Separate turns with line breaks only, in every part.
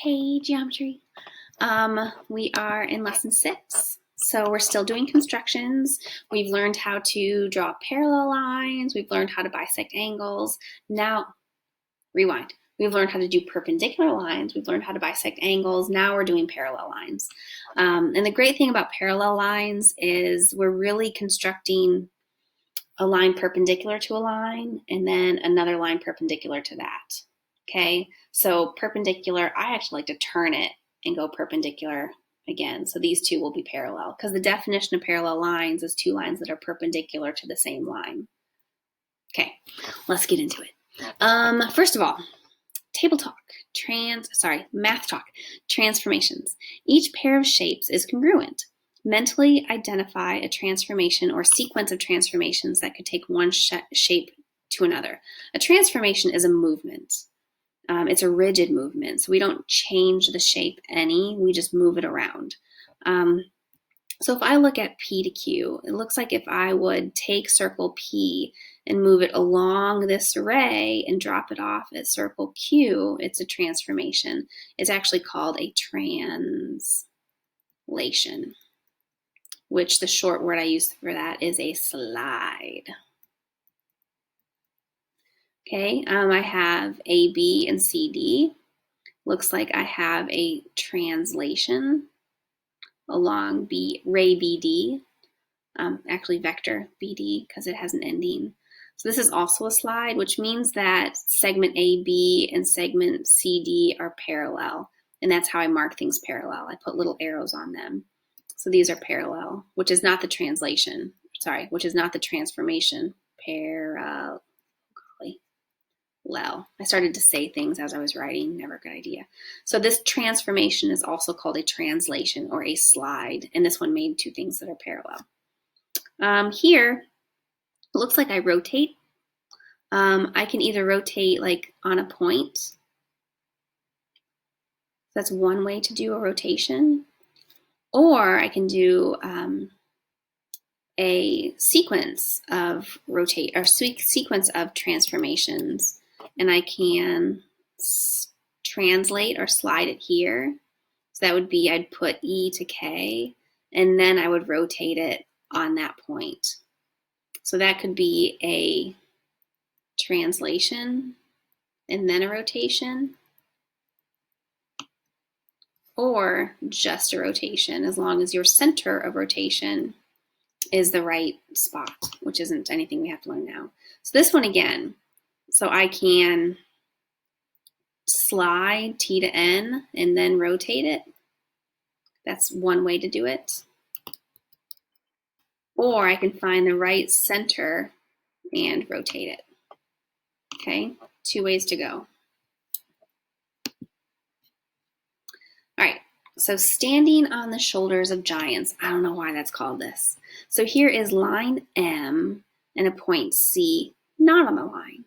Hey, geometry. We are in lesson 6. So we're still doing constructions. We've learned how to draw parallel lines. We've learned how to bisect angles. Now, rewind. We've learned how to do perpendicular lines. We've learned how to bisect angles. Now we're doing parallel lines. And the great thing about parallel lines is we're really constructing a line perpendicular to a line and then another line perpendicular to that. Okay, so perpendicular, I actually like to turn it and go perpendicular again. So these two will be parallel because the definition of parallel lines is two lines that are perpendicular to the same line. Okay, let's get into it. First of all, table talk, math talk, transformations. Each pair of shapes is congruent. Mentally identify a transformation or sequence of transformations that could take one shape to another. A transformation is a movement. It's a rigid movement, so we don't change the shape any, we just move it around. So if I look at P to Q, it looks like if I would take circle P and move it along this array and drop it off at circle Q, it's a transformation. It's actually called a translation, which the short word I use for that is a slide. Okay, I have AB and CD. Looks like I have a translation along ray BD, actually vector BD because it has an ending. So this is also a slide, which means that segment AB and segment CD are parallel, and that's how I mark things parallel. I put little arrows on them. So these are parallel, which is not the translation, which is not the transformation. Parallel. I started to say things as I was writing, never a good idea. So this transformation is also called a translation or a slide, and this one made two things that are parallel. Here, it looks like I rotate. I can either rotate like on a point. That's one way to do a rotation. Or I can do a sequence of sequence of transformations, and I can translate or slide it here. So that would be, I'd put E to K, and then I would rotate it on that point. So that could be a translation and then a rotation, or just a rotation, as long as your center of rotation is the right spot, which isn't anything we have to learn now. So this one again, so I can slide T to N and then rotate it. That's one way to do it. Or I can find the right center and rotate it. Okay, two ways to go. All right, so standing on the shoulders of giants. I don't know why that's called this. So here is line M and a point C, not on the line.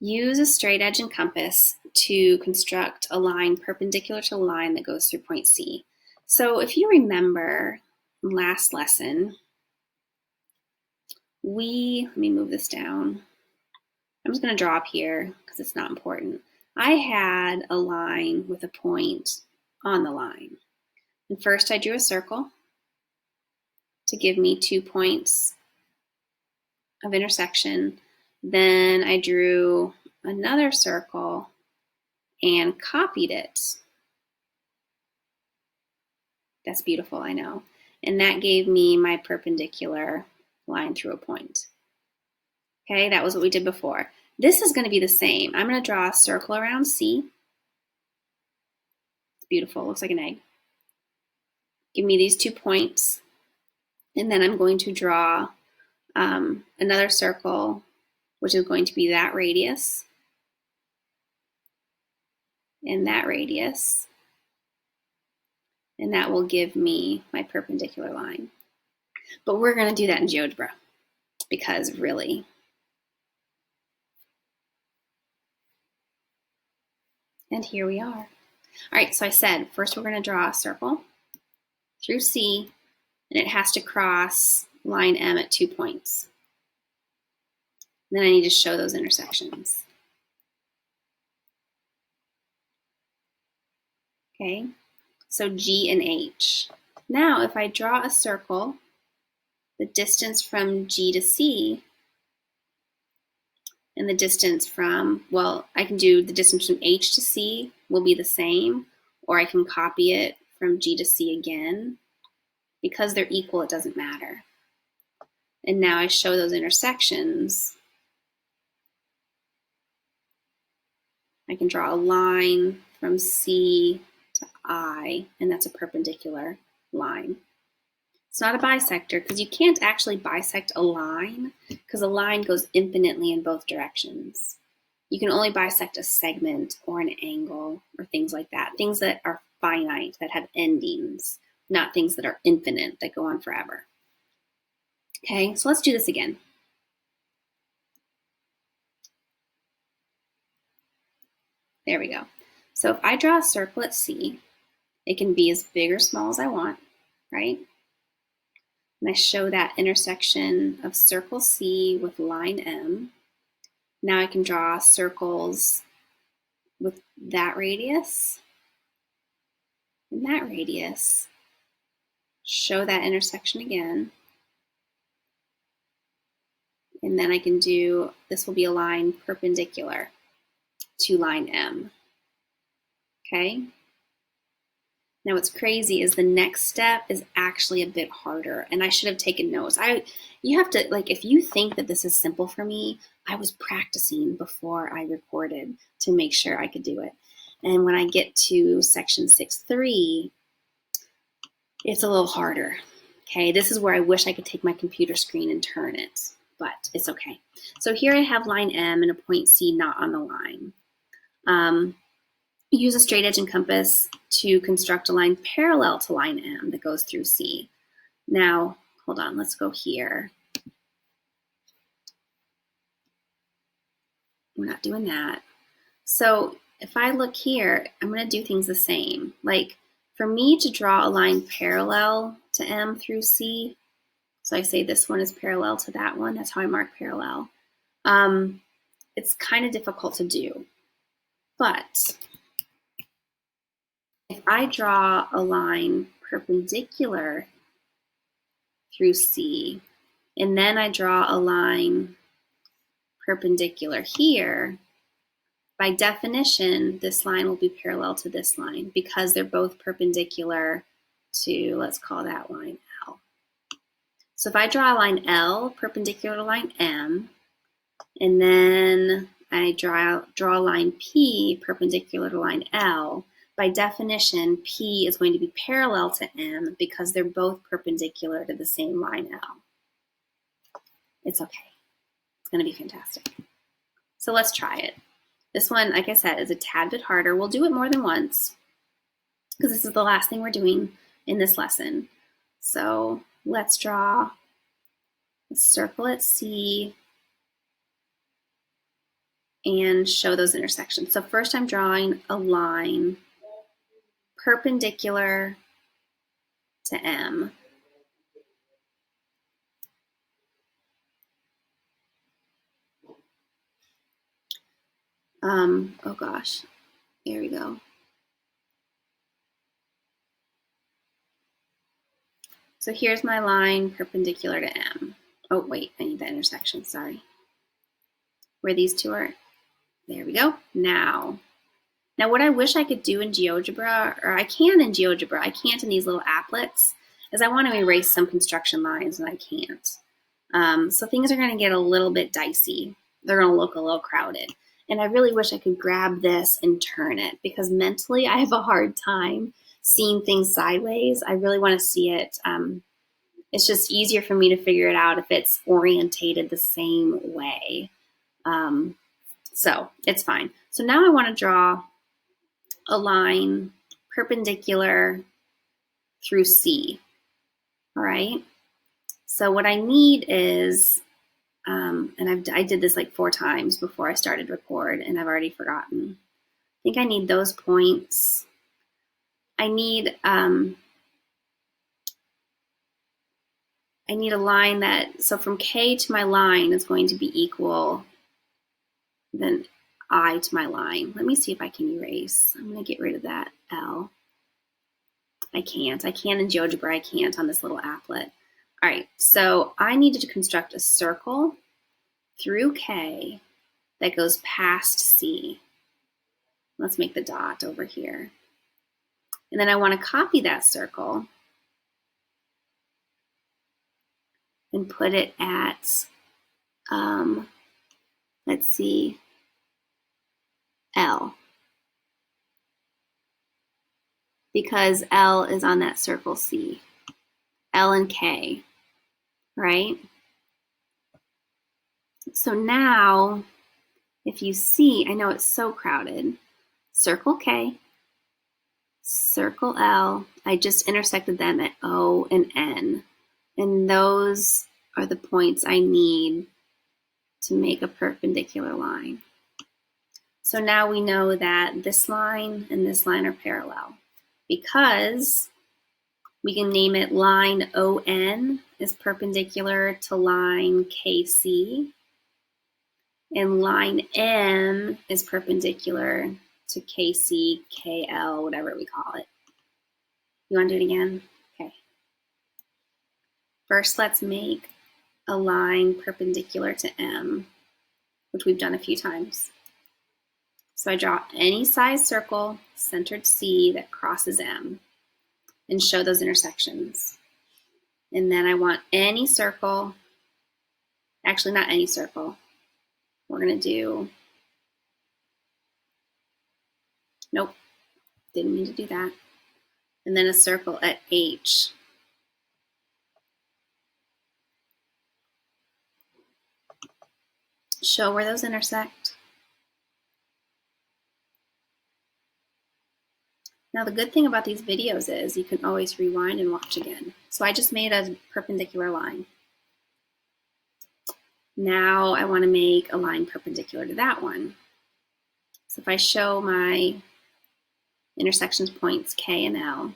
Use a straight edge and compass to construct a line perpendicular to the line that goes through point C. So if you remember last lesson, let me move this down. I'm just going to draw up here because it's not important. I had a line with a point on the line. And first I drew a circle to give me 2 points of intersection. Then I drew another circle and copied it. That's beautiful, I know. And that gave me my perpendicular line through a point. Okay, that was what we did before. This is going to be the same. I'm going to draw a circle around C. It's beautiful, looks like an egg. Give me these 2 points. And then I'm going to draw another circle, which is going to be that radius and that radius. And that will give me my perpendicular line. But we're going to do that in GeoGebra because really. And here we are. All right, so I said first we're going to draw a circle through C, and it has to cross line M at 2 points. Then I need to show those intersections. Okay, so G and H. Now, if I draw a circle, the distance from G to C and the distance from, well, I can do the distance from H to C will be the same, or I can copy it from G to C again. Because they're equal, it doesn't matter. And now I show those intersections. I can draw a line from C to I, and that's a perpendicular line. It's not a bisector because you can't actually bisect a line because a line goes infinitely in both directions. You can only bisect a segment or an angle or things like that. Things that are finite, that have endings, not things that are infinite, that go on forever. Okay, so let's do this again. There we go. So if I draw a circle at C, it can be as big or small as I want, right? And I show that intersection of circle C with line M. Now I can draw circles with that radius and that radius. Show that intersection again. And then I can do, this will be a line perpendicular to line M. Okay? Now what's crazy is the next step is actually a bit harder, and I should have taken notes. You have to, like, if you think that this is simple for me, I was practicing before I recorded to make sure I could do it. And when I get to section 6.3, it's a little harder. Okay, this is where I wish I could take my computer screen and turn it, but it's okay. So here I have line M and a point C not on the line. Use a straight edge and compass to construct a line parallel to line M that goes through C. Now, hold on, let's go here. We're not doing that. So if I look here, I'm going to do things the same. Like for me to draw a line parallel to M through C, so I say this one is parallel to that one, that's how I mark parallel. It's kind of difficult to do, but if I draw a line perpendicular through C, and then I draw a line perpendicular here, by definition, this line will be parallel to this line because they're both perpendicular to, let's call that line L. So if I draw a line L perpendicular to line M, and then I draw a line P perpendicular to line L, by definition, P is going to be parallel to M because they're both perpendicular to the same line L. It's okay. It's going to be fantastic. So let's try it. This one, like I said, is a tad bit harder. We'll do it more than once because this is the last thing we're doing in this lesson. So let's draw a circle at C and show those intersections. So first I'm drawing a line perpendicular to M. Oh gosh, there we go. So here's my line perpendicular to M. Oh wait, I need that intersection, sorry. Where these two are, there we go. Now what I wish I could do in GeoGebra, or I can in GeoGebra, I can't in these little applets, is I want to erase some construction lines and I can't. So things are going to get a little bit dicey. They're going to look a little crowded. And I really wish I could grab this and turn it because mentally I have a hard time seeing things sideways. I really want to see it. It's just easier for me to figure it out if it's orientated the same way. So it's fine. So now I want to draw a line perpendicular through C. All right. So what I need is, and I did this like 4 times before I started record, and I've already forgotten. I think I need those points. I need a line that, so from K to my line is going to be equal then I to my line. Let me see if I can erase. I'm going to get rid of that L. I can't in GeoGebra, I can't on this little applet. All right, so I needed to construct a circle through K that goes past C. Let's make the dot over here. And then I want to copy that circle and put it at, let's see, L. Because L is on that circle C. L and K, right? So now, if you see, I know it's so crowded, circle K, circle L, I just intersected them at O and N. And those are the points I need to make a perpendicular line. So now we know that this line and this line are parallel because we can name it line ON is perpendicular to line KC, and line M is perpendicular to KC, KL, whatever we call it. You want to do it again? Okay. First, let's make a line perpendicular to M, which we've done a few times. So I draw any size circle centered C that crosses M and show those intersections. And then I want any circle, actually not any circle, we're going to do, nope, didn't mean to do that. And then a circle at H. Show where those intersect. Now the good thing about these videos is you can always rewind and watch again. So I just made a perpendicular line. Now I want to make a line perpendicular to that one. So if I show my intersections points K and L,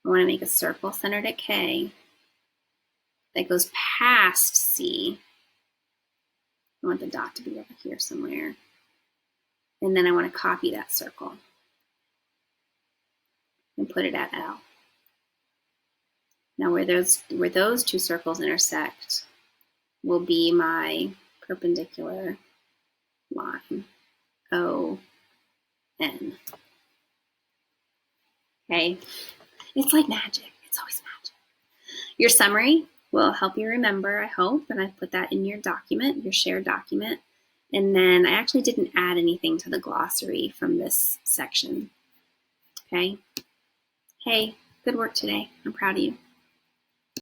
I want to make a circle centered at K that goes past C. I want the dot to be over here somewhere. And then I want to copy that circle and put it at L. Now where those two circles intersect will be my perpendicular line, O, N. Okay, it's like magic. It's always magic. Your summary will help you remember, I hope, and I put that in your document, your shared document. And then I actually didn't add anything to the glossary from this section. Okay? Hey, good work today. I'm proud of you.